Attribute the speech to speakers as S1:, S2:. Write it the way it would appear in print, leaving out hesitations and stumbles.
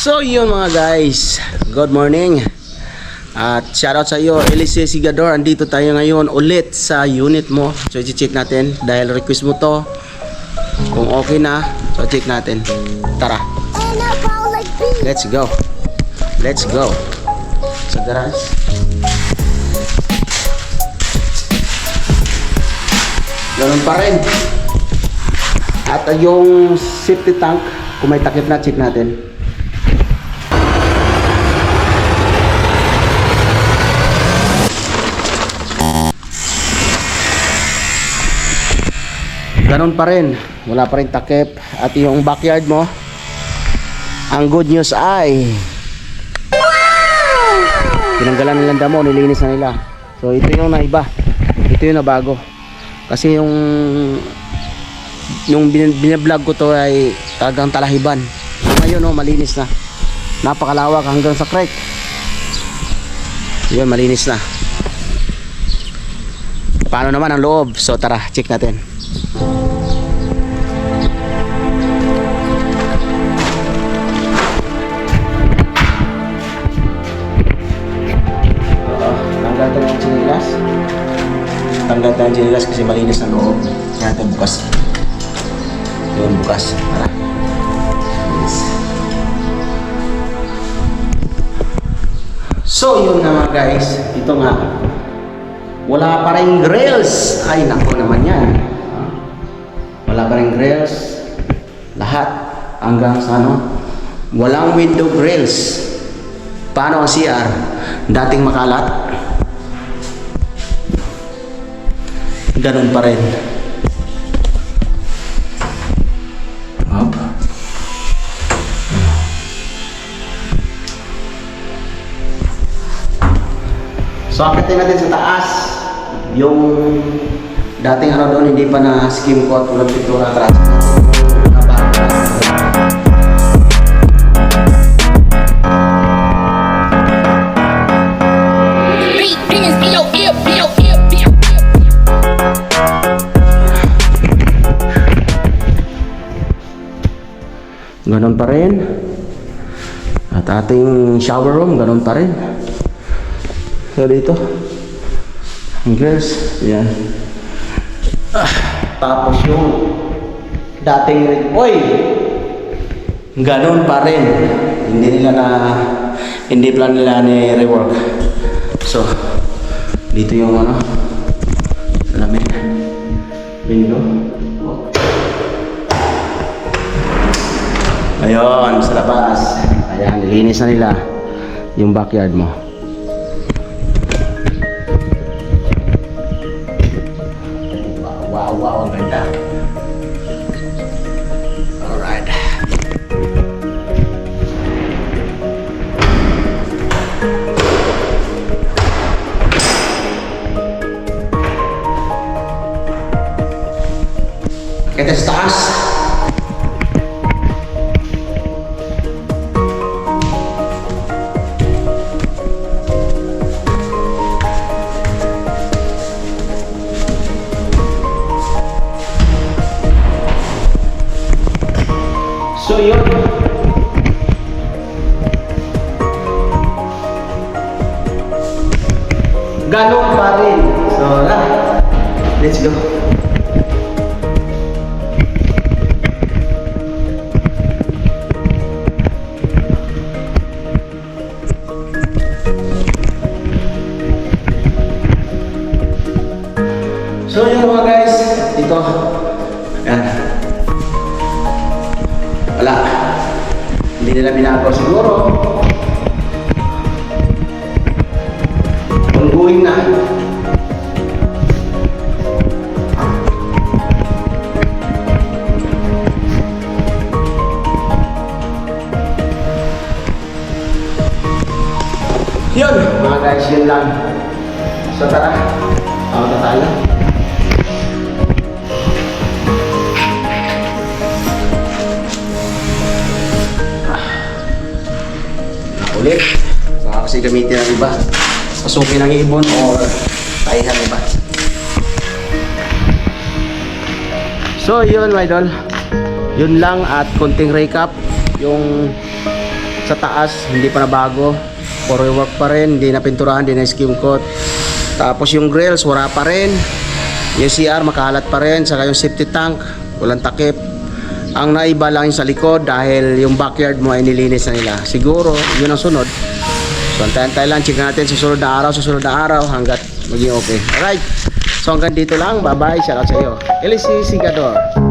S1: So yun mga guys, good morning. At shoutout sa iyo, Elise Sigador. Andito tayo ngayon ulit sa unit mo. So i-check natin dahil request mo to. Kung okay na, so check natin. Tara. Let's go. Let's go. Sa garage. Ganun pa rin. At yung safety tank, kung may takip na, check natin. Ganun pa rin, wala pa rin takip. At yung backyard mo, ang good news ay tinanggalan nilang damo, nilinis na nila. So ito yung naiba, ito yung nabago. Kasi yung binablog ko to ay talagang talahiban. Ngayon malinis na, napakalawak hanggang sa creek. Yun, malinis na. Paano naman ang loob? So tara, check natin. Tanggal tayo ang chinilas kasi malinis na loob. Kaya natin bukas. Yun, bukas. Tara. Yes. So yun nga mga guys, ito nga, wala pa rin grills. Ay nako naman yan. Wala pa rin grills. Lahat hanggang sa walang window grills. Paano ang CR? Dating makalat, ganun pa rin. Up. So akitin natin sa taas yung dating doon, hindi pa na skim coat, walang pintura atrás. Ganon pa rin. At ating shower room, ganon pa rin. So dito, ang girls, yan. Tapos yung dating oy, ganon pa rin. Hindi plan nila ni rework. So dito yung salamin, window. Ayun, sa labas. Ayan, nilinis na nila yung backyard mo. Wow, wow, ang ganda. Alright. Kita sa taas. So yun, ganun pa rin. So let's go. So yun mga guys, ito, yan. Wala, hindi nila binago siguro. Ongoing na. Yun mga guys, yun lang. So tara, tawag na tayo. Ulit, baka kasi gamitin ng iba, pasukin ng ibon o tayo ng iba. So yun mga idol, yun lang at konting recap. Yung sa taas hindi pa nabago, puro work pa rin, hindi na pinturahan, hindi na skim coat. Tapos yung grills wala pa rin, yung CR makahalat pa rin, saka yung safety tank walang takip. Ang naiba lang yung sa likod dahil yung backyard mo ay nilinis na nila. Siguro yun ang sunod. So antayin lang, check natin susunod na araw hanggat maging okay. Alright, so hanggang dito lang, bye bye, shout out sa iyo LC Sigador.